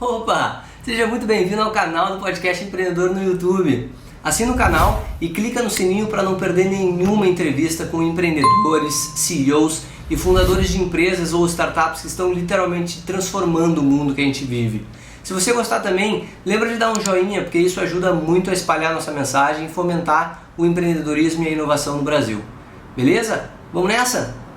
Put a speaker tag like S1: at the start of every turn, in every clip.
S1: Opa! Seja muito bem-vindo ao canal do Podcast Empreendedor no YouTube. Assina o canal e clica no sininho para não perder nenhuma entrevista com empreendedores, CEOs e fundadores de empresas ou startups que estão literalmente transformando o mundo que a gente vive. Se você gostar também, lembra de dar um joinha, porque isso ajuda muito a espalhar nossa mensagem e fomentar o empreendedorismo e a inovação no Brasil. Beleza? Vamos nessa?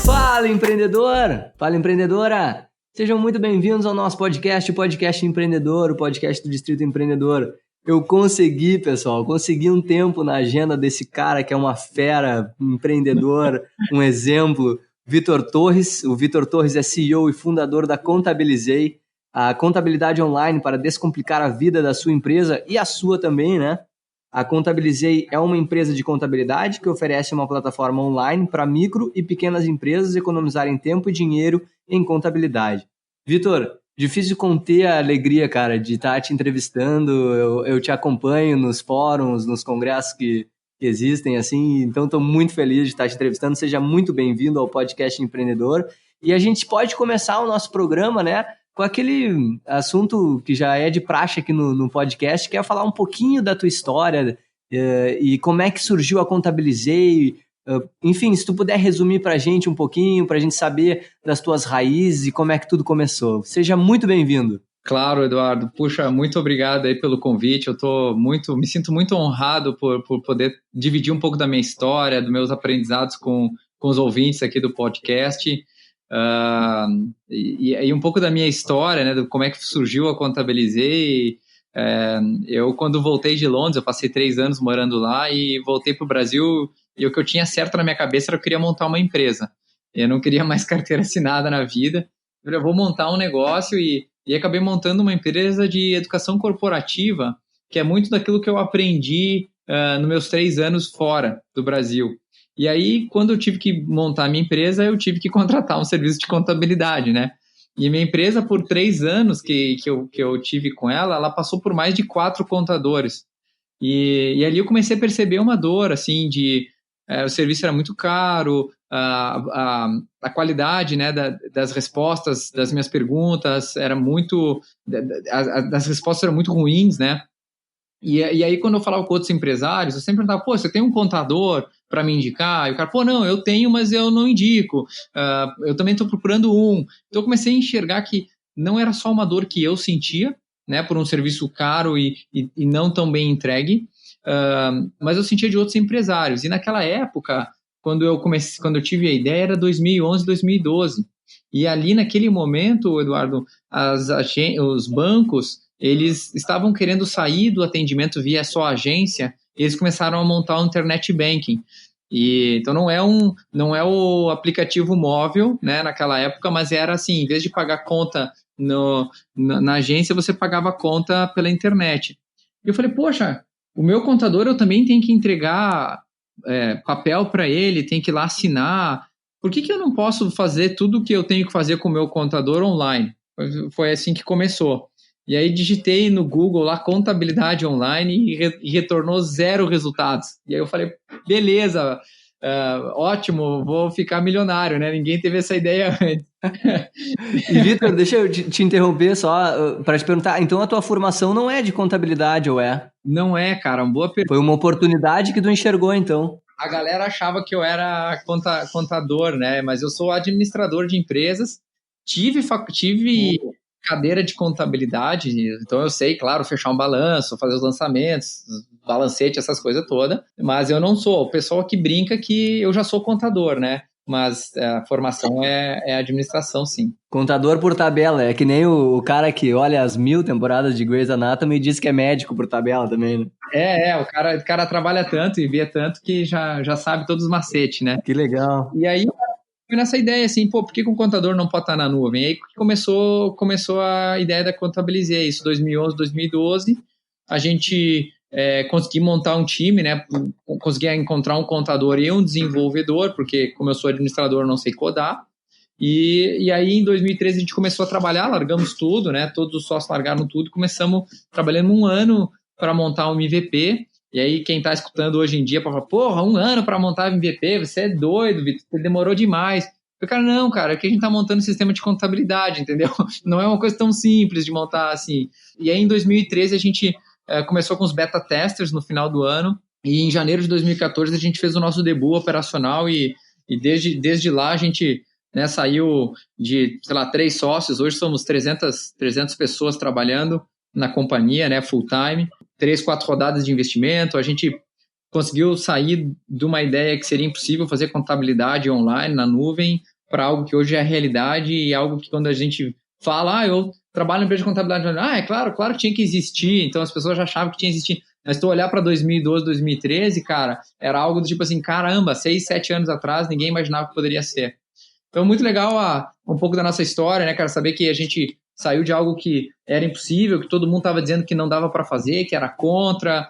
S1: Fala, empreendedor! Fala, empreendedora! Sejam muito bem-vindos ao nosso podcast, o Podcast Empreendedor, o podcast do Distrito Empreendedor. Eu consegui, pessoal, um tempo na agenda desse cara que é uma fera, um empreendedor, um exemplo, Vitor Torres. O Vitor Torres é CEO e fundador da Contabilizei, a contabilidade online para descomplicar a vida da sua empresa e a sua também, né? A Contabilizei é uma empresa de contabilidade que oferece uma plataforma online para micro e pequenas empresas economizarem tempo e dinheiro em contabilidade. Vitor, difícil conter a alegria, cara, de estar te entrevistando. Eu te acompanho nos fóruns, nos congressos que existem, assim, então estou muito feliz de estar te entrevistando. Seja muito bem-vindo ao Podcast Empreendedor. E a gente pode começar o nosso programa, né, com aquele assunto que já é de praxe aqui no podcast, que é falar um pouquinho da tua história e como é que surgiu a Contabilizei. Enfim, se tu puder resumir pra gente um pouquinho, pra gente saber das tuas raízes e como é que tudo começou. Seja muito bem-vindo.
S2: Claro, Eduardo. Puxa, muito obrigado aí pelo convite. Me sinto muito honrado por poder dividir um pouco da minha história, dos meus aprendizados com os ouvintes aqui do podcast. E um pouco da minha história, né, de como é que surgiu a Contabilizei. Eu, quando voltei de Londres, eu passei 3 anos morando lá e voltei para o Brasil, e o que eu tinha certo na minha cabeça era que eu queria montar uma empresa. Eu não queria mais carteira assinada na vida. Eu vou montar um negócio e acabei montando uma empresa de educação corporativa, que é muito daquilo que eu aprendi nos meus 3 anos fora do Brasil. E aí, quando eu tive que montar a minha empresa, eu tive que contratar um serviço de contabilidade, né? E minha empresa, por 3 anos que eu tive com ela passou por mais de 4 contadores. E ali eu comecei a perceber uma dor, assim, o serviço era muito caro, a qualidade, né, das respostas das minhas perguntas era muito... As respostas eram muito ruins, né? E aí, quando eu falava com outros empresários, eu sempre perguntava, pô, você tem um contador para me indicar? E o cara, pô, não, eu tenho, mas eu não indico. Eu também estou procurando um. Então, eu comecei a enxergar que não era só uma dor que eu sentia, né, por um serviço caro e não tão bem entregue, mas eu sentia de outros empresários. E naquela época, quando eu tive a ideia, era 2011, 2012. E ali, naquele momento, Eduardo, os bancos, eles estavam querendo sair do atendimento via só agência, eles começaram a montar o internet banking. Então não é o aplicativo móvel, né, naquela época, mas era assim, em vez de pagar conta na agência, você pagava conta pela internet. E eu falei, poxa, o meu contador eu também tenho que entregar papel para ele, tem que ir lá assinar. Por que eu não posso fazer tudo o que eu tenho que fazer com o meu contador online? Foi assim que começou. E aí digitei no Google lá contabilidade online e retornou 0 resultados. E aí eu falei, beleza, ótimo, vou ficar milionário, né? Ninguém teve essa ideia antes.
S1: E Vitor, deixa eu te interromper só para te perguntar, então a tua formação não é de contabilidade, ou é?
S2: Não é, cara, uma boa pergunta.
S1: Foi uma oportunidade que tu enxergou, então.
S2: A galera achava que eu era contador, né? Mas eu sou administrador de empresas, tive cadeira de contabilidade, então eu sei, claro, fechar um balanço, fazer os lançamentos, balancete, essas coisas todas, mas eu não sou. O pessoal que brinca que eu já sou contador, né? Mas a formação é administração, sim.
S1: Contador por tabela, é que nem o cara que olha as 1000 temporadas de Grey's Anatomy e diz que é médico por tabela também, né?
S2: O cara trabalha tanto e vê tanto que já sabe todos os macetes, né?
S1: Que legal.
S2: E aí foi nessa ideia assim, pô, por que um contador não pode estar na nuvem? E aí começou a ideia da Contabilizei, isso 2011, 2012, a gente conseguiu montar um time, né, consegui encontrar um contador e um desenvolvedor, porque como eu sou administrador não sei codar, e aí em 2013 a gente começou a trabalhar, largamos tudo, né, todos os sócios largaram tudo, começamos trabalhando um ano para montar um MVP. E aí quem está escutando hoje em dia pode falar, porra, 1 ano para montar MVP, você é doido, Vitor, você demorou demais. Eu, cara, não, cara, é que a gente está montando um sistema de contabilidade, entendeu? Não é uma coisa tão simples de montar assim. E aí em 2013 a gente começou com os beta testers no final do ano, e em janeiro de 2014 a gente fez o nosso debut operacional e desde lá a gente, né, saiu de, sei lá, 3 sócios, hoje somos 300 pessoas trabalhando na companhia, né, full time, 3, 4 rodadas de investimento, a gente conseguiu sair de uma ideia que seria impossível fazer contabilidade online, na nuvem, para algo que hoje é realidade e algo que quando a gente fala, eu trabalho em empresa de contabilidade, é claro que tinha que existir, então as pessoas já achavam que tinha que existir. Mas se tu olhar para 2012, 2013, cara, era algo do tipo assim, caramba, 6, 7 anos atrás, ninguém imaginava que poderia ser. Então, muito legal um pouco da nossa história, né, cara, saber que a gente saiu de algo que era impossível, que todo mundo estava dizendo que não dava para fazer, que era contra,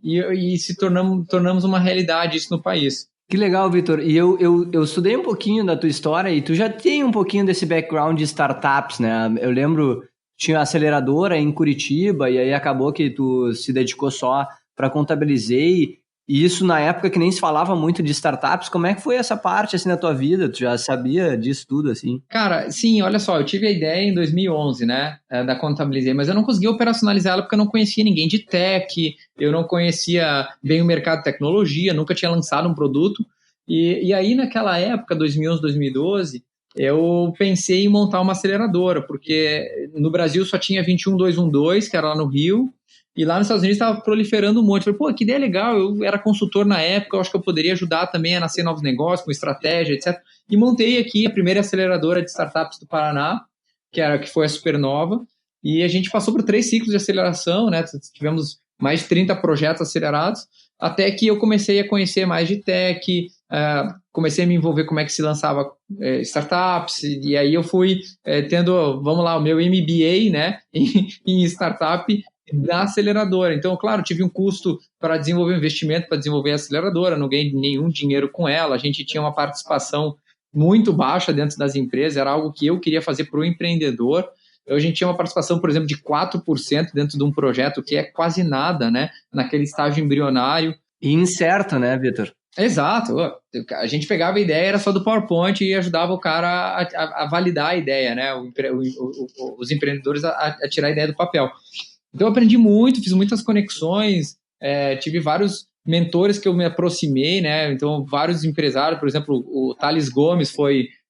S2: e se tornamos uma realidade isso no país.
S1: Que legal, Vitor. E eu estudei um pouquinho da tua história e tu já tem um pouquinho desse background de startups, né? Eu lembro, tinha aceleradora em Curitiba e aí acabou que tu se dedicou só para Contabilizei. E isso na época que nem se falava muito de startups. Como é que foi essa parte assim na tua vida? Tu já sabia disso tudo assim?
S2: Cara, sim, olha só, eu tive a ideia em 2011, né, da Contabilizei, mas eu não conseguia operacionalizar ela porque eu não conhecia ninguém de tech, eu não conhecia bem o mercado de tecnologia, nunca tinha lançado um produto. E aí naquela época, 2011, 2012, eu pensei em montar uma aceleradora, porque no Brasil só tinha 21212, que era lá no Rio, e lá nos Estados Unidos estava proliferando um monte. Eu falei, pô, que ideia legal, eu era consultor na época, eu acho que eu poderia ajudar também a nascer novos negócios, com estratégia, etc. E montei aqui a primeira aceleradora de startups do Paraná, que foi a Supernova, e a gente passou por 3 ciclos de aceleração, né? Tivemos mais de 30 projetos acelerados, até que eu comecei a conhecer mais de tech, comecei a me envolver como é que se lançava startups, e aí eu fui tendo, vamos lá, o meu MBA, né, em startup, da aceleradora. Então, claro, tive um custo para desenvolver um investimento, para desenvolver a aceleradora, não ganhei nenhum dinheiro com ela, a gente tinha uma participação muito baixa dentro das empresas, era algo que eu queria fazer para o empreendedor. A gente tinha uma participação, por exemplo, de 4% dentro de um projeto, que é quase nada, né, naquele estágio embrionário.
S1: E incerto, né, Vitor?
S2: Exato. A gente pegava a ideia, era só do PowerPoint e ajudava o cara a validar a ideia, né, os empreendedores a tirar a ideia do papel. Então eu aprendi muito, fiz muitas conexões, tive vários mentores que eu me aproximei, né? Então vários empresários, por exemplo, o Thales Gomes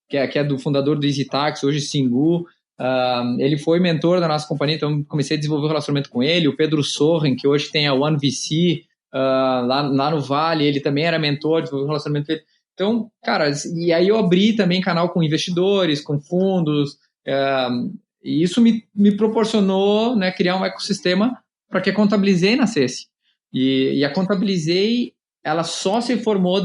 S2: que é do fundador do EasyTax, hoje Singu, ele foi mentor da nossa companhia, então comecei a desenvolver um relacionamento com ele. O Pedro Sorren, que hoje tem a OneVC, lá no Vale, ele também era mentor, desenvolveu um relacionamento com ele. Então, cara, e aí eu abri também canal com investidores, com fundos, e isso me proporcionou, né, criar um ecossistema para que a Contabilizei nascesse. E a Contabilizei, ela só se formou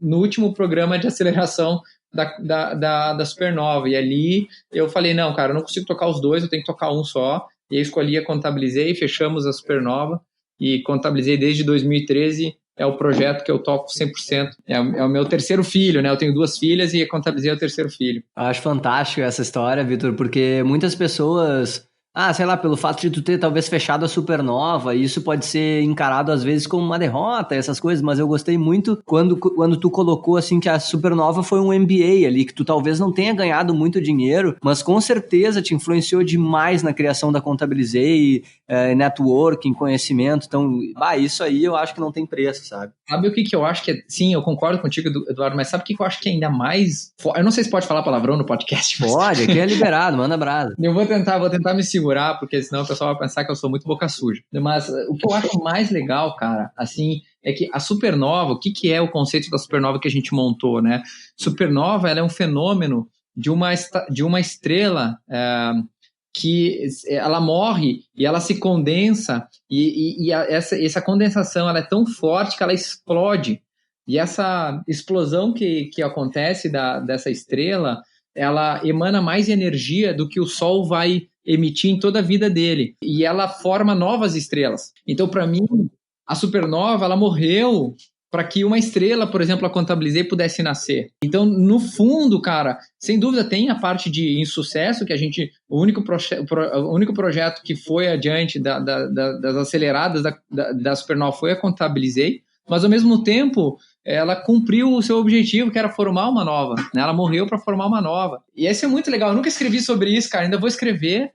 S2: no último programa de aceleração da Supernova. E ali eu falei, não, cara, eu não consigo tocar os dois, eu tenho que tocar um só. E aí escolhi a Contabilizei, fechamos a Supernova e Contabilizei desde 2013. É o projeto que eu toco 100%. É o meu terceiro filho, né? Eu tenho 2 filhas e a Contabilizei é o terceiro filho.
S1: Acho fantástico essa história, Vitor, porque muitas pessoas, sei lá, pelo fato de tu ter talvez fechado a Supernova, isso pode ser encarado às vezes como uma derrota, essas coisas, mas eu gostei muito quando tu colocou assim que a Supernova foi um MBA ali, que tu talvez não tenha ganhado muito dinheiro, mas com certeza te influenciou demais na criação da Contabilizei, networking, conhecimento, então, isso aí eu acho que não tem preço, sabe?
S2: Sabe o que eu acho que é... Sim, eu concordo contigo, Eduardo, mas sabe o que eu acho que é ainda mais... Eu não sei se pode falar palavrão no podcast. Mas...
S1: Pode, aqui é liberado, manda brasa.
S2: Eu vou tentar me segurar, porque senão o pessoal vai pensar que eu sou muito boca suja. Mas o que eu acho mais legal, cara, assim, é que a Supernova, o que é o conceito da Supernova que a gente montou, né? Supernova, ela é um fenômeno de uma estrela... que ela morre e ela se condensa e essa condensação ela é tão forte que ela explode. E essa explosão que acontece dessa estrela, ela emana mais energia do que o Sol vai emitir em toda a vida dele. E ela forma novas estrelas. Então, para mim, a Supernova, ela morreu para que uma estrela, por exemplo, a Contabilizei, pudesse nascer. Então, no fundo, cara, sem dúvida tem a parte de insucesso, que a gente, o único projeto que foi adiante das aceleradas da Supernova foi a Contabilizei, mas ao mesmo tempo ela cumpriu o seu objetivo, que era formar uma nova, né? Ela morreu para formar uma nova. E isso é muito legal. Eu nunca escrevi sobre isso, cara. Ainda vou escrever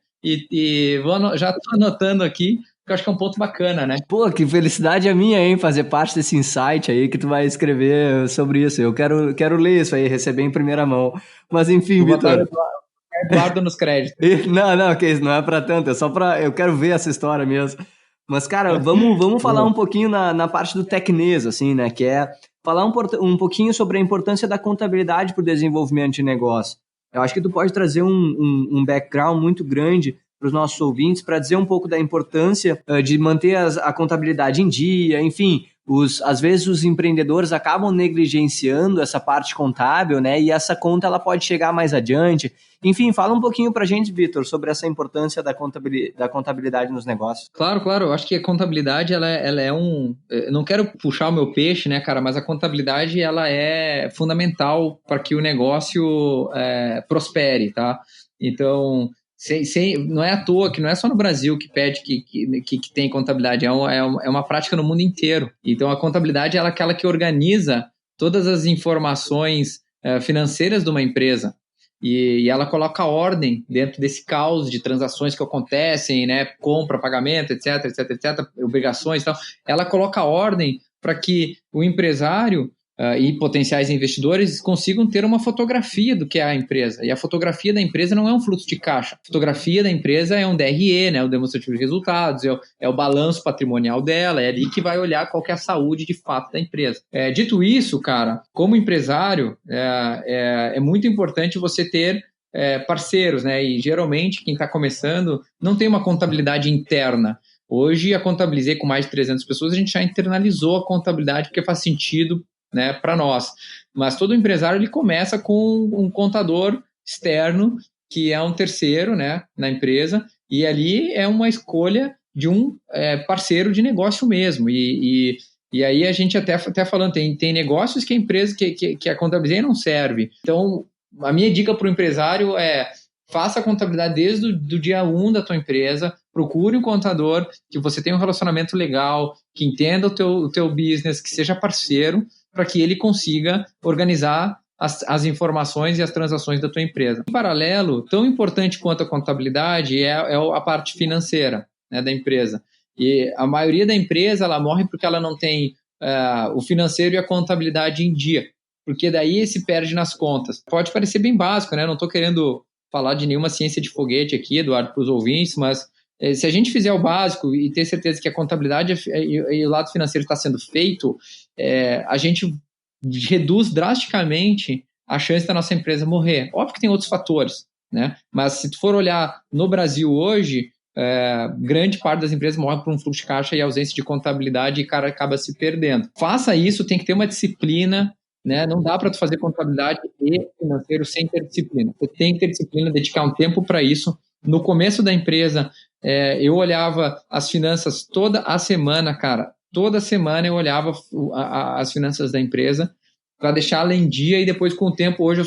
S2: já estou anotando aqui, porque eu acho que é um ponto bacana, né?
S1: Pô, que felicidade a minha, hein? Fazer parte desse insight aí que tu vai escrever sobre isso. Eu quero ler isso aí, receber em primeira mão. Mas enfim, Vitor.
S2: Eduardo nos créditos.
S1: Não, que isso, não é pra tanto, é só pra... Eu quero ver essa história mesmo. Mas, cara, vamos falar um pouquinho na parte do tecnês, assim, né? Que é falar um pouquinho sobre a importância da contabilidade para o desenvolvimento de negócio. Eu acho que tu pode trazer um background muito grande para os nossos ouvintes para dizer um pouco da importância de manter a contabilidade em dia, enfim... Às vezes os empreendedores acabam negligenciando essa parte contábil, né? E essa conta ela pode chegar mais adiante. Enfim, fala um pouquinho pra gente, Vitor, sobre essa importância da contabilidade nos negócios.
S2: Claro. Eu acho que a contabilidade, ela é eu não quero puxar o meu peixe, né, cara? Mas a contabilidade, ela é fundamental para que o negócio prospere, tá? Então... não é à toa que não é só no Brasil que pede que tem contabilidade, é uma prática no mundo inteiro. Então, a contabilidade é aquela que organiza todas as informações financeiras de uma empresa e ela coloca ordem dentro desse caos de transações que acontecem, né, compra, pagamento, etc, obrigações e tal. Ela coloca ordem para que o empresário e potenciais investidores consigam ter uma fotografia do que é a empresa. E a fotografia da empresa não é um fluxo de caixa. A fotografia da empresa é um DRE, né, o demonstrativo de resultados, é o balanço patrimonial dela, é ali que vai olhar qual que é a saúde de fato da empresa. Dito isso, cara, como empresário, é muito importante você ter parceiros, né? E geralmente quem está começando não tem uma contabilidade interna. Hoje, a Contabilizei com mais de 300 pessoas, a gente já internalizou a contabilidade porque faz sentido, né, para nós. Mas todo empresário ele começa com um contador externo, que é um terceiro, né, na empresa, e ali é uma escolha de um parceiro de negócio mesmo. E aí a gente até falando, tem negócios que a empresa, que a Contabilizei não serve. Então, a minha dica para o empresário é: faça a contabilidade desde o dia 1 da tua empresa, procure um contador que você tenha um relacionamento legal, que entenda o teu business, que seja parceiro, para que ele consiga organizar as informações e as transações da tua empresa. Em paralelo, tão importante quanto a contabilidade é a parte financeira, né, da empresa. E a maioria da empresa ela morre porque ela não tem o financeiro e a contabilidade em dia, porque daí se perde nas contas. Pode parecer bem básico, né? Não estou querendo falar de nenhuma ciência de foguete aqui, Eduardo, para os ouvintes, mas se a gente fizer o básico e ter certeza que a contabilidade e o lado financeiro está sendo feito, a gente reduz drasticamente a chance da nossa empresa morrer. Óbvio que tem outros fatores, né? Mas se tu for olhar no Brasil hoje, grande parte das empresas morrem por um fluxo de caixa e ausência de contabilidade e o cara acaba se perdendo. Faça isso, tem que ter uma disciplina, né? Não dá para tu fazer contabilidade e financeiro sem ter disciplina. Você tem que ter disciplina, dedicar um tempo para isso. No começo da empresa, eu olhava as finanças toda a semana, cara. Toda semana eu olhava as finanças da empresa para deixá-la em dia, e depois, com o tempo, hoje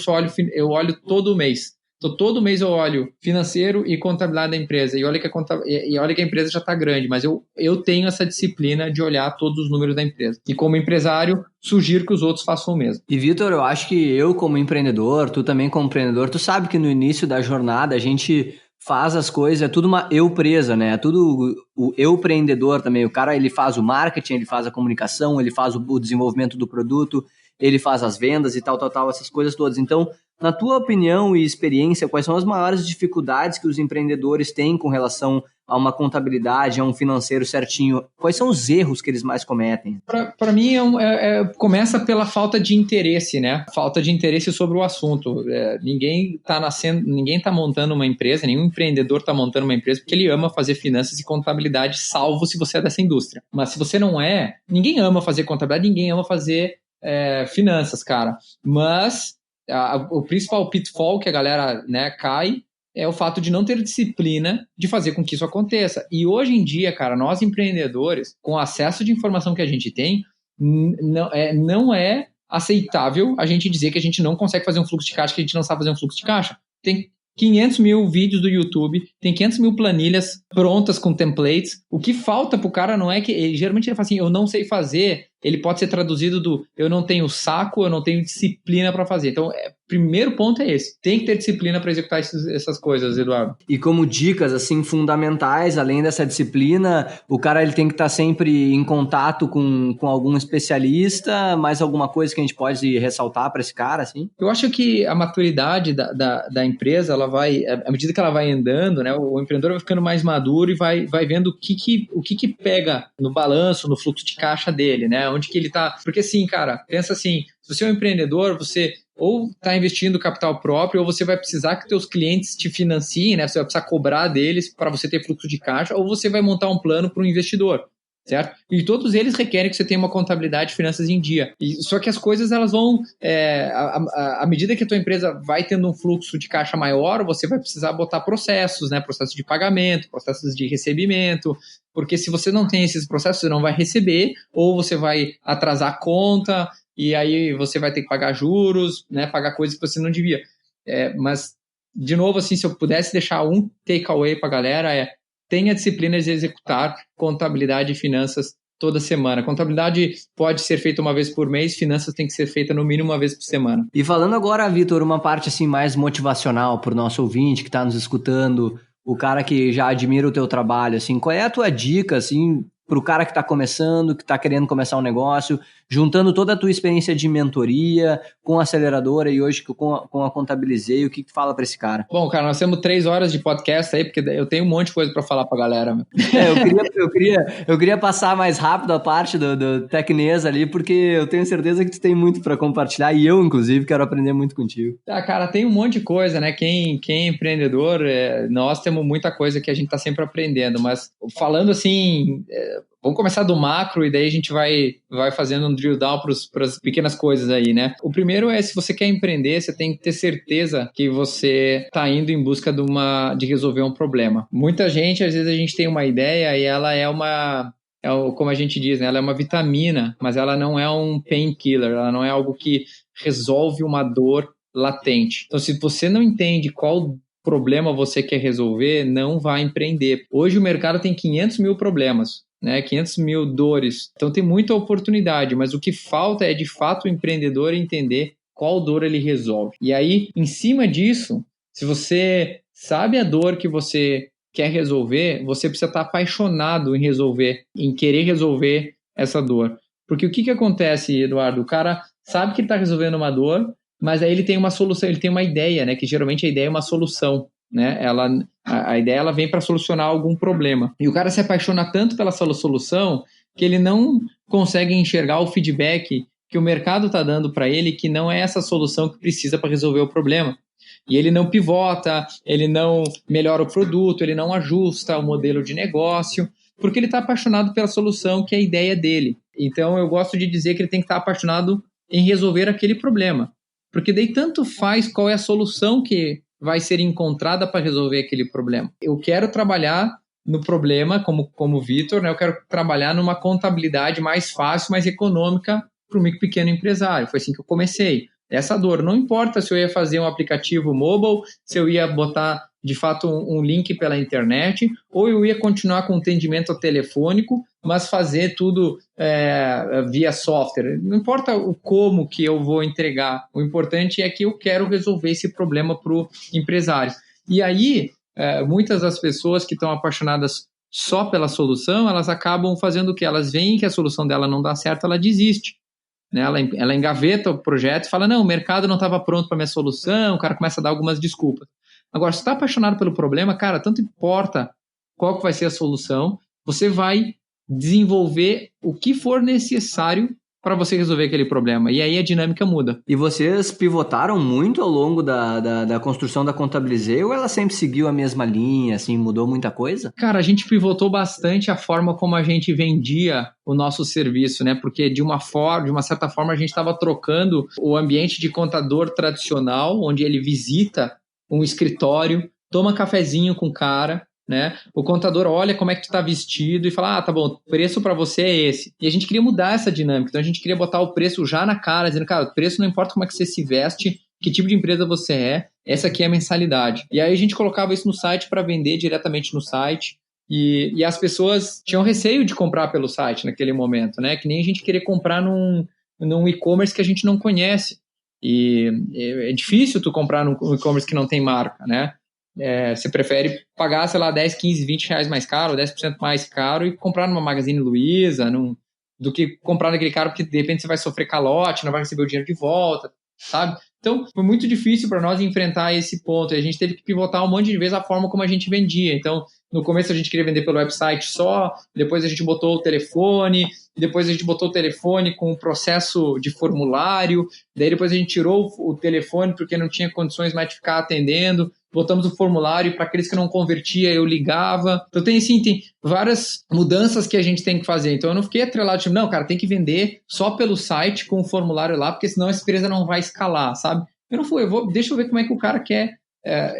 S2: eu olho todo mês. Então, todo mês eu olho financeiro e contabilidade da empresa. E olha que a empresa já está grande, mas eu tenho essa disciplina de olhar todos os números da empresa. E como empresário, sugiro que os outros façam o mesmo.
S1: E, Vitor, eu acho que eu como empreendedor, tu também como empreendedor, tu sabe que no início da jornada a gente faz as coisas, é tudo uma eu presa, né? É tudo o eu empreendedor também. O cara, ele faz o marketing, ele faz a comunicação, ele faz o desenvolvimento do produto, ele faz as vendas e tal, essas coisas todas. Então, na tua opinião e experiência, quais são as maiores dificuldades que os empreendedores têm com relação a uma contabilidade, a um financeiro certinho? Quais são os erros que eles mais cometem?
S2: Para mim, começa pela falta de interesse, né? Falta de interesse sobre o assunto. Ninguém está montando uma empresa, nenhum empreendedor está montando uma empresa porque ele ama fazer finanças e contabilidade, salvo se você é dessa indústria. Mas se você não é, ninguém ama fazer contabilidade, ninguém ama fazer finanças, cara. Mas o principal pitfall que a galera, né, cai é o fato de não ter disciplina de fazer com que isso aconteça. E hoje em dia, cara, nós empreendedores, com o acesso de informação que a gente tem, não é aceitável a gente dizer que a gente não consegue fazer um fluxo de caixa, que a gente não sabe fazer um fluxo de caixa. Tem 500 mil vídeos do YouTube, tem 500 mil planilhas prontas com templates. O que falta pro cara não é que... geralmente ele fala assim, eu não sei fazer. Ele pode ser traduzido do eu não tenho saco, eu não tenho disciplina para fazer. Então, primeiro ponto é esse. Tem que ter disciplina para executar essas coisas, Eduardo.
S1: E como dicas, assim, fundamentais, além dessa disciplina, o cara ele tem que estar sempre em contato com algum especialista, mais alguma coisa que a gente pode ressaltar para esse cara, assim?
S2: Eu acho que a maturidade da empresa, ela vai, à medida que ela vai andando, né, o empreendedor vai ficando mais maduro e vai vendo o que pega no balanço, no fluxo de caixa dele, né? Onde que ele tá. Porque assim, cara, pensa assim, se você é um empreendedor, você ou está investindo capital próprio, ou você vai precisar que teus clientes te financiem, né? Você vai precisar cobrar deles para você ter fluxo de caixa, ou você vai montar um plano para um investidor, certo? E todos eles requerem que você tenha uma contabilidade de finanças em dia. Só que as coisas, elas vão... à medida que a tua empresa vai tendo um fluxo de caixa maior, você vai precisar botar processos, né? Processos de pagamento, processos de recebimento, porque se você não tem esses processos, você não vai receber, ou você vai atrasar a conta, e aí você vai ter que pagar juros, né? Pagar coisas que você não devia. Mas, de novo, assim, se eu pudesse deixar um takeaway para a galera, tenha disciplina de executar contabilidade e finanças toda semana. Contabilidade pode ser feita uma vez por mês, finanças tem que ser feita no mínimo uma vez por semana.
S1: E falando agora, Vitor, uma parte assim mais motivacional para o nosso ouvinte que está nos escutando, o cara que já admira o teu trabalho, assim, qual é a tua dica, assim, para o cara que está começando, que está querendo começar um negócio, juntando toda a tua experiência de mentoria com a aceleradora e hoje com a Contabilizei, o que tu fala para esse cara?
S2: Bom, cara, nós temos 3 horas de podcast aí, porque eu tenho um monte de coisa para falar para a galera.
S1: Eu queria passar mais rápido a parte do Tecnesa ali, porque eu tenho certeza que tu tem muito para compartilhar e eu, inclusive, quero aprender muito contigo.
S2: Cara, tem um monte de coisa, né? Quem é empreendedor, nós temos muita coisa que a gente está sempre aprendendo, mas falando assim... Vamos começar do macro e daí a gente vai fazendo um drill down para as pequenas coisas aí, né? O primeiro se você quer empreender, você tem que ter certeza que você está indo em busca de resolver um problema. Muita gente, às vezes a gente tem uma ideia e ela como a gente diz, né? Ela é uma vitamina, mas ela não é um painkiller, ela não é algo que resolve uma dor latente. Então, se você não entende qual problema você quer resolver, não vai empreender. Hoje o mercado tem 500 mil problemas, né? 500 mil dores. Então tem muita oportunidade, mas o que falta é de fato o empreendedor entender qual dor ele resolve. E aí, em cima disso, se você sabe a dor que você quer resolver, você precisa estar apaixonado em resolver, em querer resolver essa dor. Porque o que acontece, Eduardo? O cara sabe que ele está resolvendo uma dor, mas aí ele tem uma solução, ele tem uma ideia, né? Que geralmente a ideia é uma solução, né? A ideia ela vem para solucionar algum problema. E o cara se apaixona tanto pela sua solução que ele não consegue enxergar o feedback que o mercado está dando para ele, que não é essa solução que precisa para resolver o problema. E ele não pivota, ele não melhora o produto, ele não ajusta o modelo de negócio, porque ele está apaixonado pela solução que é a ideia dele. Então eu gosto de dizer que ele tem que estar apaixonado em resolver aquele problema. Porque daí tanto faz qual é a solução que vai ser encontrada para resolver aquele problema. Eu quero trabalhar no problema, como o Vitor, né? Eu quero trabalhar numa contabilidade mais fácil, mais econômica para o micro e pequeno empresário. Foi assim que eu comecei. Essa dor, não importa se eu ia fazer um aplicativo mobile, se eu ia botar de fato um link pela internet, ou eu ia continuar com atendimento telefônico, mas fazer tudo via software. Não importa o como que eu vou entregar, o importante é que eu quero resolver esse problema para o empresário. E aí, muitas das pessoas que estão apaixonadas só pela solução, elas acabam fazendo o quê? Elas veem que a solução dela não dá certo, ela desiste. Né? Ela engaveta o projeto e fala, não, o mercado não estava pronto para a minha solução, o cara começa a dar algumas desculpas. Agora, se você está apaixonado pelo problema, cara, tanto importa qual que vai ser a solução, você vai desenvolver o que for necessário para você resolver aquele problema. E aí a dinâmica muda.
S1: E vocês pivotaram muito ao longo da construção da Contabilizei ou ela sempre seguiu a mesma linha, assim, mudou muita coisa?
S2: Cara, a gente pivotou bastante a forma como a gente vendia o nosso serviço, né? Porque de uma certa forma a gente estava trocando o ambiente de contador tradicional, onde ele visita um escritório, toma cafezinho com o cara, né? O contador olha como é que tu tá vestido e fala, tá bom, o preço para você é esse. E a gente queria mudar essa dinâmica, então a gente queria botar o preço já na cara, dizendo, cara, o preço não importa como é que você se veste, que tipo de empresa você é, essa aqui é a mensalidade. E aí a gente colocava isso no site para vender diretamente no site, e as pessoas tinham receio de comprar pelo site naquele momento, né? Que nem a gente querer comprar num e-commerce que a gente não conhece. E é difícil tu comprar num e-commerce que não tem marca, né? Você prefere pagar, sei lá, 10, 15, 20 reais mais caro, 10% mais caro e comprar numa Magazine Luiza, do que comprar naquele cara porque de repente você vai sofrer calote, não vai receber o dinheiro de volta, sabe? Então, foi muito difícil para nós enfrentar esse ponto. E a gente teve que pivotar um monte de vezes a forma como a gente vendia. Então, no começo a gente queria vender pelo website só, depois a gente botou o telefone, depois a gente botou o telefone com o processo de formulário, daí depois a gente tirou o telefone porque não tinha condições mais de ficar atendendo, botamos o formulário para aqueles que não convertia, eu ligava. Então tem várias mudanças que a gente tem que fazer. Então eu não fiquei atrelado, tipo, não, cara, tem que vender só pelo site com o formulário lá, porque senão a empresa não vai escalar, sabe? Eu não fui, deixa eu ver como é que o cara quer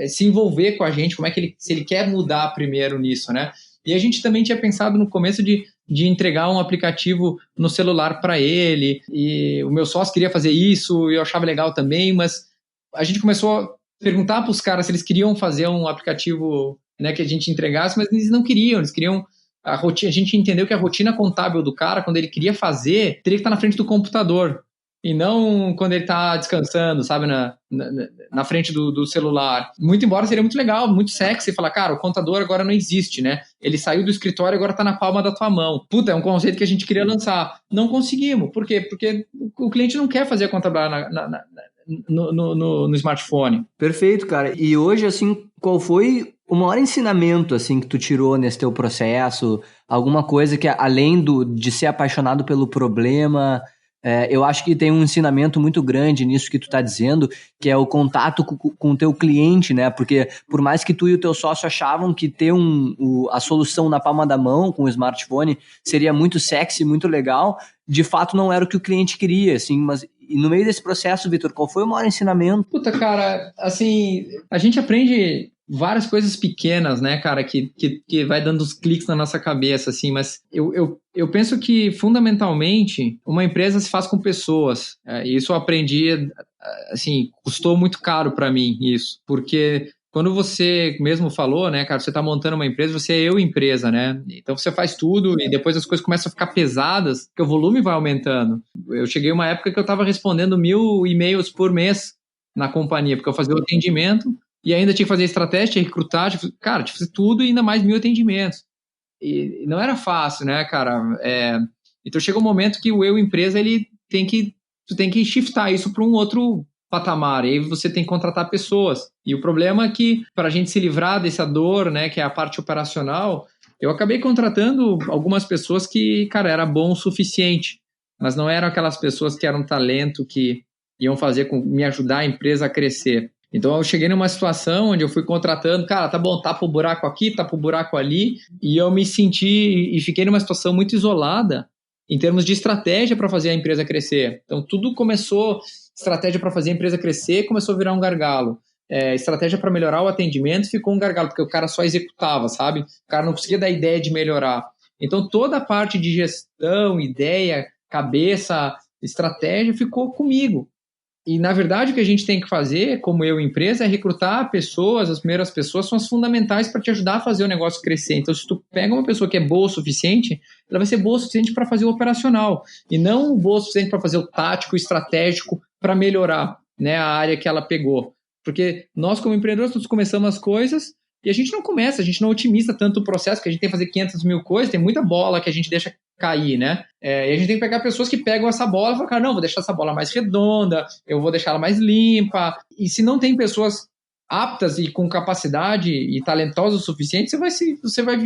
S2: se envolver com a gente, se ele quer mudar primeiro nisso, né? E a gente também tinha pensado no começo de entregar um aplicativo no celular para ele, e o meu sócio queria fazer isso, e eu achava legal também, mas a gente começou a perguntar para os caras se eles queriam fazer um aplicativo, né, que a gente entregasse, mas eles não queriam, eles queriam a rotina. A gente entendeu que a rotina contábil do cara, quando ele queria fazer, teria que estar na frente do computador, e não quando ele está descansando, sabe, na frente do celular. Muito embora seria muito legal, muito sexy falar, cara, o contador agora não existe, né? Ele saiu do escritório e agora está na palma da tua mão. Puta, é um conceito que a gente queria lançar. Não conseguimos. Por quê? Porque o cliente não quer fazer a contabilidade no smartphone.
S1: Perfeito, cara. E hoje, assim, qual foi o maior ensinamento, assim, que tu tirou nesse teu processo? Alguma coisa que, além de ser apaixonado pelo problema... eu acho que tem um ensinamento muito grande nisso que tu tá dizendo, que é o contato com o teu cliente, né? Porque por mais que tu e o teu sócio achavam que ter a solução na palma da mão com o smartphone seria muito sexy, muito legal, de fato não era o que o cliente queria, assim, mas e no meio desse processo, Vitor, qual foi o maior ensinamento?
S2: Puta, cara, assim, a gente aprende várias coisas pequenas, né, cara, que vai dando os cliques na nossa cabeça, assim, mas eu penso que, fundamentalmente, uma empresa se faz com pessoas. Isso eu aprendi, assim, custou muito caro para mim, isso, porque quando você mesmo falou, né, cara, você tá montando uma empresa, você é eu empresa, né, então você faz tudo e depois as coisas começam a ficar pesadas, porque o volume vai aumentando. Eu cheguei uma época que eu tava respondendo 1.000 e-mails por mês na companhia, porque eu fazia o atendimento, e ainda tinha que fazer estratégia, tinha que recrutar, tinha que fazer tudo e ainda mais 1.000 atendimentos. E não era fácil, né, cara? Então chega um momento que o eu empresa, tu tem que shiftar isso para um outro patamar, e aí você tem que contratar pessoas. E o problema é que, para a gente se livrar dessa dor, né, que é a parte operacional, eu acabei contratando algumas pessoas que, cara, era bom o suficiente, mas não eram aquelas pessoas que eram talento, que iam me ajudar a empresa a crescer. Então eu cheguei numa situação onde eu fui contratando, cara, tá bom, tapa o buraco aqui, tapa o buraco ali, e eu me senti e fiquei numa situação muito isolada em termos de estratégia para fazer a empresa crescer. Então tudo começou, estratégia para fazer a empresa crescer, começou a virar um gargalo. Estratégia para melhorar o atendimento ficou um gargalo, porque o cara só executava, sabe? O cara não conseguia dar ideia de melhorar. Então toda a parte de gestão, ideia, cabeça, estratégia ficou comigo. E, na verdade, o que a gente tem que fazer, como eu, empresa, é recrutar pessoas, as primeiras pessoas são as fundamentais para te ajudar a fazer o negócio crescer. Então, se tu pega uma pessoa que é boa o suficiente, ela vai ser boa o suficiente para fazer o operacional, e não boa o suficiente para fazer o tático, o estratégico, para melhorar, né, a área que ela pegou. Porque nós, como empreendedores, nós começamos as coisas e a gente a gente não otimiza tanto o processo, que a gente tem que fazer 500 mil coisas, tem muita bola que a gente deixa cair, né? E a gente tem que pegar pessoas que pegam essa bola e falar, cara, não, vou deixar essa bola mais redonda, eu vou deixar ela mais limpa. E se não tem pessoas aptas e com capacidade e talentosas o suficiente, você vai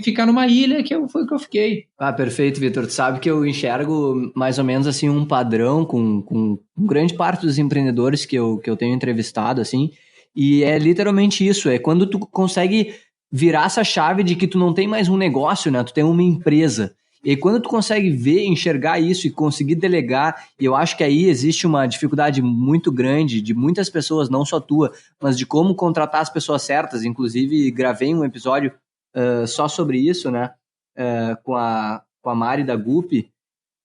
S2: ficar numa ilha, foi o que eu fiquei.
S1: Perfeito, Vitor. Tu sabe que eu enxergo mais ou menos assim um padrão com grande parte dos empreendedores que eu tenho entrevistado, assim, e é literalmente isso, é quando tu consegue virar essa chave de que tu não tem mais um negócio, né? Tu tem uma empresa. E aí, quando tu consegue ver, enxergar isso e conseguir delegar, e eu acho que aí existe uma dificuldade muito grande de muitas pessoas, não só tua, mas de como contratar as pessoas certas. Inclusive, gravei um episódio só sobre isso, né? Com a Mari da Gup.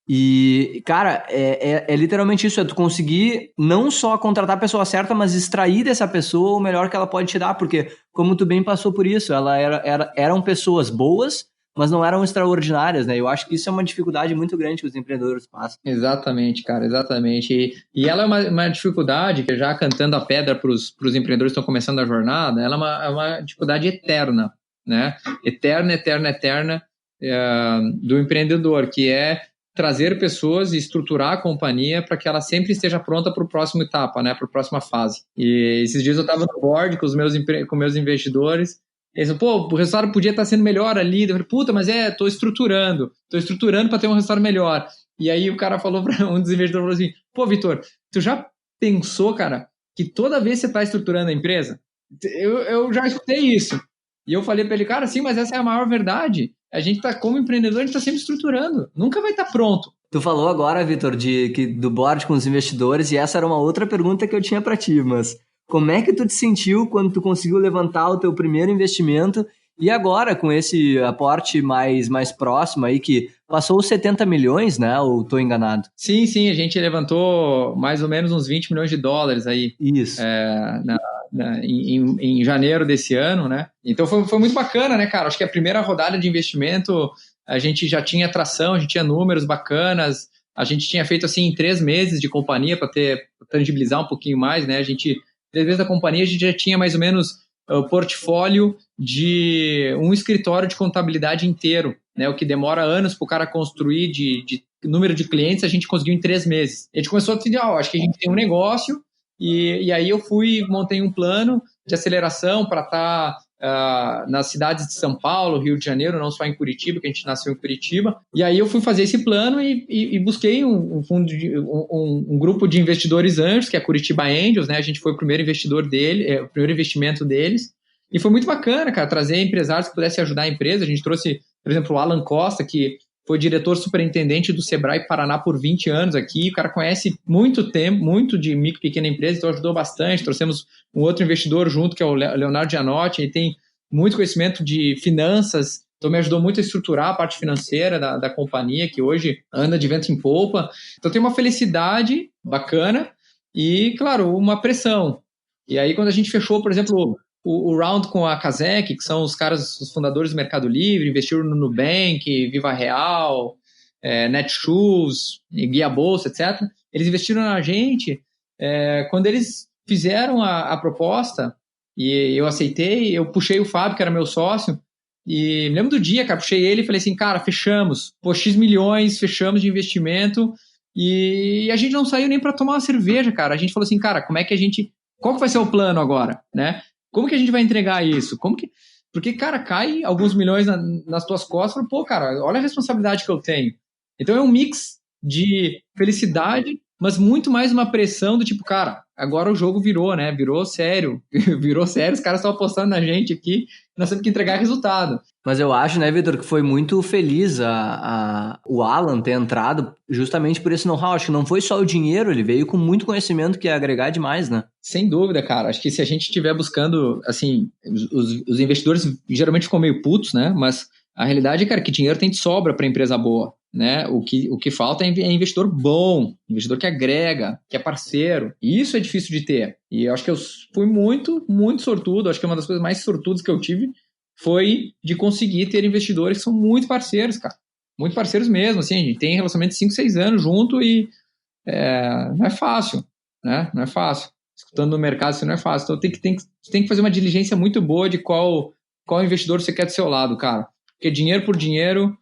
S1: E, cara, é literalmente isso, é tu conseguir não só contratar a pessoa certa, mas extrair dessa pessoa o melhor que ela pode te dar, porque, como tu bem passou por isso, eram pessoas boas, mas não eram extraordinárias, né? Eu acho que isso é uma dificuldade muito grande que os empreendedores passam.
S2: Exatamente, cara, exatamente. E ela é uma dificuldade que, já cantando a pedra para os empreendedores que estão começando a jornada, ela é uma dificuldade eterna, né? Eterna, do empreendedor, que é trazer pessoas e estruturar a companhia para que ela sempre esteja pronta para a próxima etapa, né? Para a próxima fase. E esses dias eu estava no board com meus investidores. Eles falaram, pô, o resultado podia estar sendo melhor ali. Eu falei, puta, mas estou estruturando para ter um resultado melhor. E aí o cara falou para um dos investidores, falou assim, pô, Vitor, tu já pensou, cara, que toda vez que você está estruturando a empresa, eu já escutei isso. E eu falei para ele, cara, sim, mas essa é a maior verdade. A gente tá, como empreendedor, a gente está sempre estruturando. Nunca vai estar pronto.
S1: Tu falou agora, Vitor, do board com os investidores, e essa era uma outra pergunta que eu tinha para ti, mas como é que tu te sentiu quando tu conseguiu levantar o teu primeiro investimento e agora com esse aporte mais próximo aí, que passou os 70 milhões, né? Ou tô enganado?
S2: Sim, a gente levantou mais ou menos uns 20 milhões de dólares aí.
S1: Isso.
S2: Em janeiro desse ano, né? Então foi muito bacana, né, cara? Acho que a primeira rodada de investimento a gente já tinha tração, a gente tinha números bacanas, a gente tinha feito assim em 3 meses de companhia para tangibilizar um pouquinho mais, né? 3 meses da companhia a gente já tinha mais ou menos o portfólio de um escritório de contabilidade inteiro, né? O que demora anos para o cara construir de número de clientes, a gente conseguiu em 3 meses. A gente começou a dizer, acho que a gente tem um negócio. E aí eu montei um plano de aceleração para estar nas cidades de São Paulo, Rio de Janeiro, não só em Curitiba, que a gente nasceu em Curitiba. E aí eu fui fazer esse plano e busquei um grupo de investidores anjos, que é a Curitiba Angels, né? A gente foi o primeiro investidor o primeiro investimento deles. E foi muito bacana, cara, trazer empresários que pudessem ajudar a empresa. A gente trouxe, por exemplo, o Alan Costa, que foi diretor superintendente do Sebrae Paraná por 20 anos aqui. O cara conhece muito de micro e pequena empresa, então ajudou bastante. Trouxemos um outro investidor junto, que é o Leonardo Gianotti. Ele tem muito conhecimento de finanças, então me ajudou muito a estruturar a parte financeira da companhia, que hoje anda de vento em polpa. Então tem uma felicidade bacana e, claro, uma pressão. E aí quando a gente fechou, por exemplo, o round com a Kazek, que são os fundadores do Mercado Livre, investiram no Nubank, Viva Real, Netshoes, Guia Bolsa, etc. Eles investiram na gente. Quando eles fizeram a proposta, e eu aceitei, eu puxei o Fábio, que era meu sócio, e me lembro do dia, cara, puxei ele e falei assim, cara, fechamos, X milhões, fechamos de investimento, e a gente não saiu nem para tomar uma cerveja, cara. A gente falou assim, cara, qual que vai ser o plano agora, né? Como que a gente vai entregar isso? Porque, cara, cai alguns milhões nas tuas costas, fala, pô, cara, olha a responsabilidade que eu tenho. Então é um mix de felicidade, mas muito mais uma pressão do tipo, cara, agora o jogo virou, né? Virou sério, os caras estão apostando na gente aqui, nós temos que entregar resultado.
S1: Mas eu acho, né, Vitor, que foi muito feliz o Alan ter entrado justamente por esse know-how. Acho que não foi só o dinheiro, ele veio com muito conhecimento que ia agregar demais, né?
S2: Sem dúvida, cara. Acho que se a gente estiver buscando, assim, os investidores geralmente ficam meio putos, né? Mas a realidade é, cara, que dinheiro tem de sobra para empresa boa, né? O que falta é investidor bom, investidor que agrega, que é parceiro. E isso é difícil de ter. E eu acho que eu fui muito, muito sortudo. Acho que uma das coisas mais sortudas que eu tive foi de conseguir ter investidores que são muito parceiros, cara. Muito parceiros mesmo, assim. A gente tem relacionamento de 5, 6 anos junto e não é fácil, né? Não é fácil. Escutando no mercado, isso não é fácil. Então tem que fazer uma diligência muito boa de qual investidor você quer do seu lado, cara. Porque dinheiro por dinheiro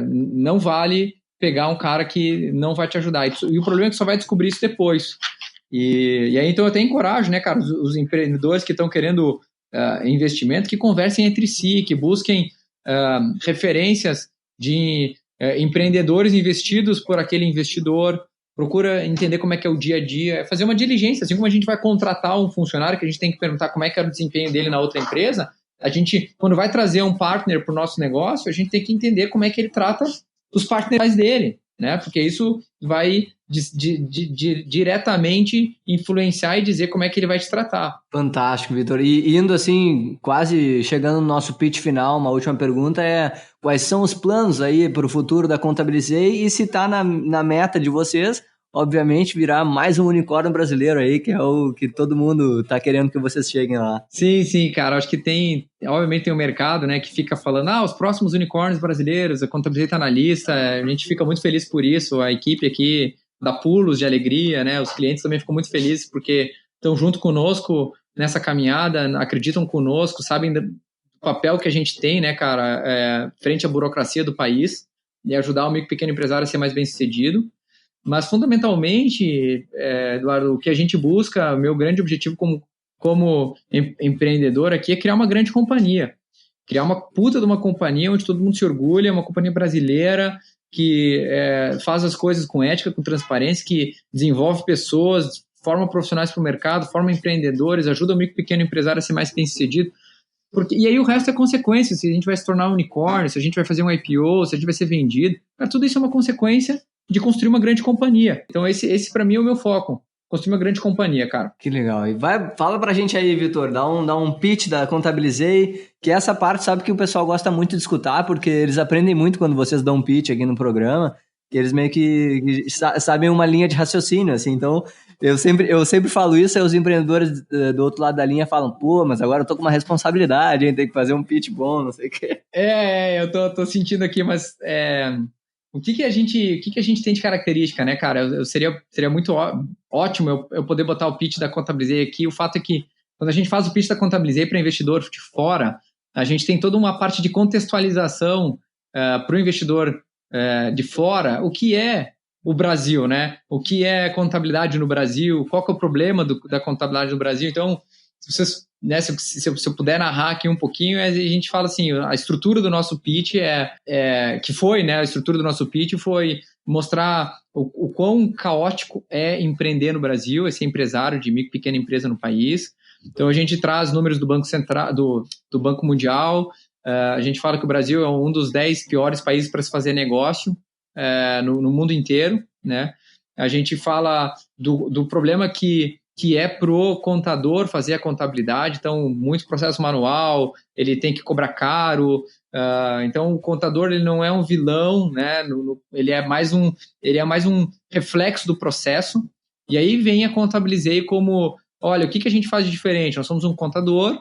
S2: não vale pegar um cara que não vai te ajudar. E o problema é que só vai descobrir isso depois. E aí, então, eu até encorajo, né, cara, os empreendedores que estão querendo investimento, que conversem entre si, que busquem referências de empreendedores investidos por aquele investidor, procura entender como é que é o dia a dia, fazer uma diligência, assim como a gente vai contratar um funcionário, que a gente tem que perguntar como é que era o desempenho dele na outra empresa, A gente, quando vai trazer um partner para o nosso negócio, a gente tem que entender como é que ele trata os partners dele, né? Porque isso vai diretamente influenciar e dizer como é que ele vai te tratar.
S1: Fantástico, Vitor. E indo assim, quase chegando no nosso pitch final, uma última pergunta é: quais são os planos aí para o futuro da Contabilizei e se está na meta de vocês, obviamente, virar mais um unicórnio brasileiro aí, que é o que todo mundo está querendo que vocês cheguem lá.
S2: Sim, cara. Acho que obviamente tem um mercado, né, que fica falando, os próximos unicórnios brasileiros, a Contabilizei está na lista, a gente fica muito feliz por isso, a equipe aqui dá pulos de alegria, né, os clientes também ficam muito felizes porque estão junto conosco nessa caminhada, acreditam conosco, sabem do papel que a gente tem, né, cara, frente à burocracia do país e ajudar o micro e pequeno empresário a ser mais bem-sucedido. Mas, fundamentalmente, Eduardo, o que a gente busca, o meu grande objetivo como empreendedor aqui é criar uma grande companhia. Criar uma puta de uma companhia onde todo mundo se orgulha, uma companhia brasileira que faz as coisas com ética, com transparência, que desenvolve pessoas, forma profissionais para o mercado, forma empreendedores, ajuda o micro e pequeno empresário a ser mais bem-sucedido. E aí o resto é consequência, se a gente vai se tornar um unicórnio, se a gente vai fazer um IPO, se a gente vai ser vendido, tudo isso é uma consequência de construir uma grande companhia. Então esse para mim é o meu foco, construir uma grande companhia, cara.
S1: Que legal. E fala pra gente aí, Vitor, dá um pitch da Contabilizei, que essa parte sabe que o pessoal gosta muito de escutar, porque eles aprendem muito quando vocês dão um pitch aqui no programa, que eles meio que sabem uma linha de raciocínio, assim. Então, eu sempre falo isso, aí os empreendedores do outro lado da linha falam, pô, mas agora eu tô com uma responsabilidade, hein, tem que fazer um pitch bom, não sei o quê.
S2: Eu tô sentindo aqui, mas o que a gente tem de característica, né, cara? Seria muito ótimo eu poder botar o pitch da Contabilizei aqui. O fato é que quando a gente faz o pitch da Contabilizei para investidor de fora, a gente tem toda uma parte de contextualização para o investidor de fora, o que é o Brasil, né? O que é contabilidade no Brasil? Qual que é o problema da contabilidade no Brasil? Então, se eu puder narrar aqui um pouquinho, a gente fala assim, a estrutura do nosso pitch a estrutura do nosso pitch foi mostrar o quão caótico é empreender no Brasil, ser empresário de micro e pequena empresa no país. Então, a gente traz números do Banco Central, do Banco Mundial, a gente fala que o Brasil é um dos 10 piores países para se fazer negócio no mundo inteiro, né? A gente fala do problema que é pro contador fazer a contabilidade, então muito processo manual, ele tem que cobrar caro, então o contador ele não é um vilão, né? Ele é mais um reflexo do processo, e aí vem a Contabilizei como, olha, o que a gente faz de diferente? Nós somos um contador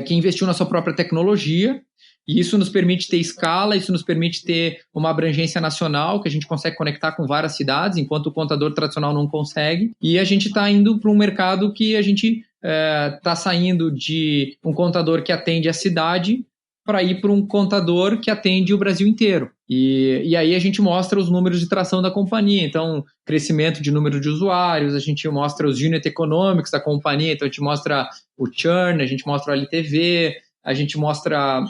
S2: que investiu na sua própria tecnologia, e isso nos permite ter escala, isso nos permite ter uma abrangência nacional, que a gente consegue conectar com várias cidades, enquanto o contador tradicional não consegue. E a gente está indo para um mercado que a gente está saindo de um contador que atende a cidade para ir para um contador que atende o Brasil inteiro. E aí a gente mostra os números de tração da companhia. Então, crescimento de número de usuários, a gente mostra os unit economics da companhia, então a gente mostra o churn, a gente mostra o LTV, a gente mostra...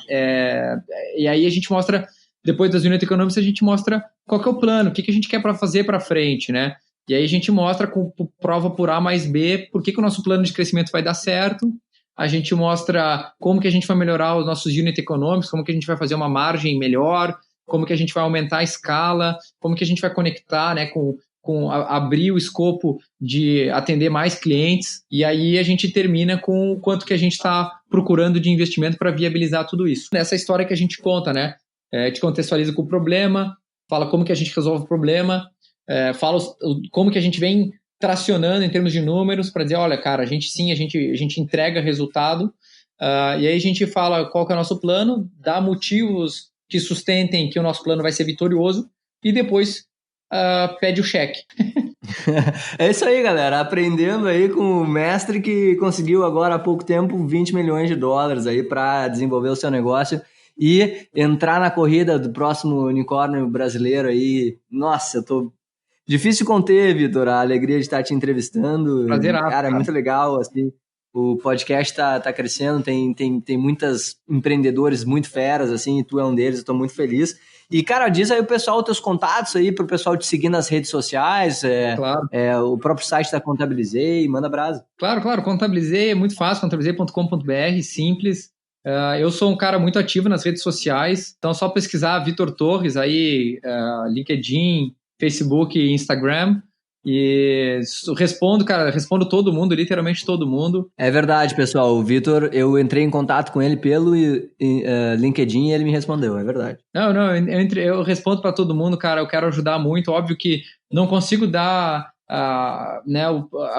S2: e aí a gente mostra, depois das unit economics, a gente mostra qual que é o plano, o que a gente quer para fazer para frente, né? E aí a gente mostra com prova por A mais B por que o nosso plano de crescimento vai dar certo. A gente mostra como que a gente vai melhorar os nossos unit economics, como que a gente vai fazer uma margem melhor, como que a gente vai aumentar a escala, como que a gente vai conectar, né, abrir o escopo de atender mais clientes, e aí a gente termina com o quanto que a gente está procurando de investimento para viabilizar tudo isso. Nessa história que a gente conta, né, te contextualiza com o problema, fala como que a gente resolve o problema, fala como que a gente vem tracionando em termos de números para dizer, olha, cara, a gente entrega resultado, e aí a gente fala qual que é o nosso plano, dá motivos que sustentem que o nosso plano vai ser vitorioso, e depois pede o cheque.
S1: É isso aí, galera, aprendendo aí com o mestre que conseguiu agora há pouco tempo 20 milhões de dólares aí para desenvolver o seu negócio e entrar na corrida do próximo unicórnio brasileiro aí. Nossa, eu tô difícil conter, Vitor, a alegria de estar te entrevistando.
S2: Prazerado,
S1: cara, é muito legal, assim, o podcast tá crescendo, tem muitos empreendedores muito feras, assim, e tu é um deles, eu tô muito feliz. E, cara, diz aí o pessoal, teus contatos aí, pro pessoal te seguir nas redes sociais,
S2: claro.
S1: O próprio site da Contabilizei, manda brasa.
S2: Claro, Contabilizei é muito fácil, contabilizei.com.br, simples. Eu sou um cara muito ativo nas redes sociais, então é só pesquisar Vitor Torres aí, LinkedIn, Facebook e Instagram. E respondo todo mundo, literalmente todo mundo.
S1: É verdade, pessoal. O Vitor, eu entrei em contato com ele pelo LinkedIn e ele me respondeu, é verdade.
S2: Não, eu respondo para todo mundo, cara. Eu quero ajudar muito. Óbvio que não consigo dar a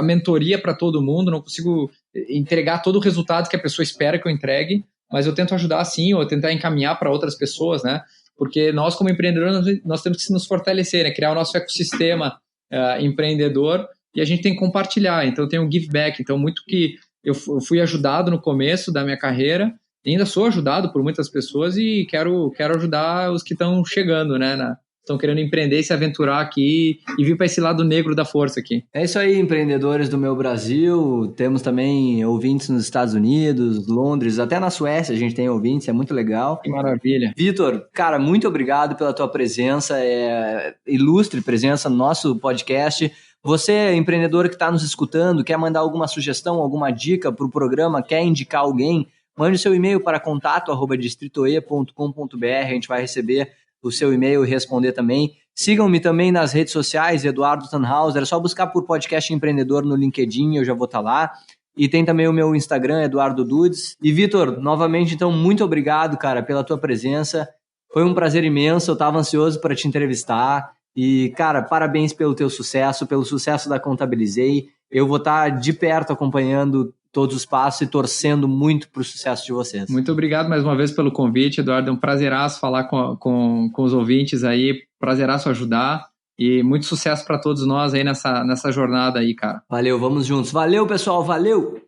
S2: mentoria para todo mundo, não consigo entregar todo o resultado que a pessoa espera que eu entregue, mas eu tento ajudar sim, ou tentar encaminhar para outras pessoas, né? Porque nós, como empreendedores, nós temos que nos fortalecer, né? Criar o nosso ecossistema empreendedor, e a gente tem que compartilhar. Então tem um give back. Então muito que eu fui ajudado no começo da minha carreira, ainda sou ajudado por muitas pessoas e quero ajudar os que estão chegando, né? Estão querendo empreender e se aventurar aqui e vir para esse lado negro da força aqui.
S1: É isso aí, empreendedores do meu Brasil. Temos também ouvintes nos Estados Unidos, Londres, até na Suécia a gente tem ouvintes, é muito legal.
S2: Que maravilha.
S1: Vitor, cara, muito obrigado pela tua presença, ilustre presença no nosso podcast. Você, empreendedor que está nos escutando, quer mandar alguma sugestão, alguma dica para o programa, quer indicar alguém, mande seu e-mail para contato@distritoe.com.br, a gente vai receber o seu e-mail e responder também. Sigam-me também nas redes sociais, Eduardo Tannhauser, é só buscar por Podcast Empreendedor no LinkedIn, eu já vou estar lá. E tem também o meu Instagram, Eduardo Dudes. E Vitor, novamente, então, muito obrigado, cara, pela tua presença. Foi um prazer imenso, eu estava ansioso para te entrevistar. E, cara, parabéns pelo teu sucesso, pelo sucesso da Contabilizei. Eu vou estar de perto acompanhando todos os passos e torcendo muito para o sucesso de vocês.
S2: Muito obrigado mais uma vez pelo convite, Eduardo. É um prazeraço falar com os ouvintes aí, prazeraço ajudar. E muito sucesso para todos nós aí nessa jornada aí, cara.
S1: Valeu, vamos juntos. Valeu, pessoal, valeu!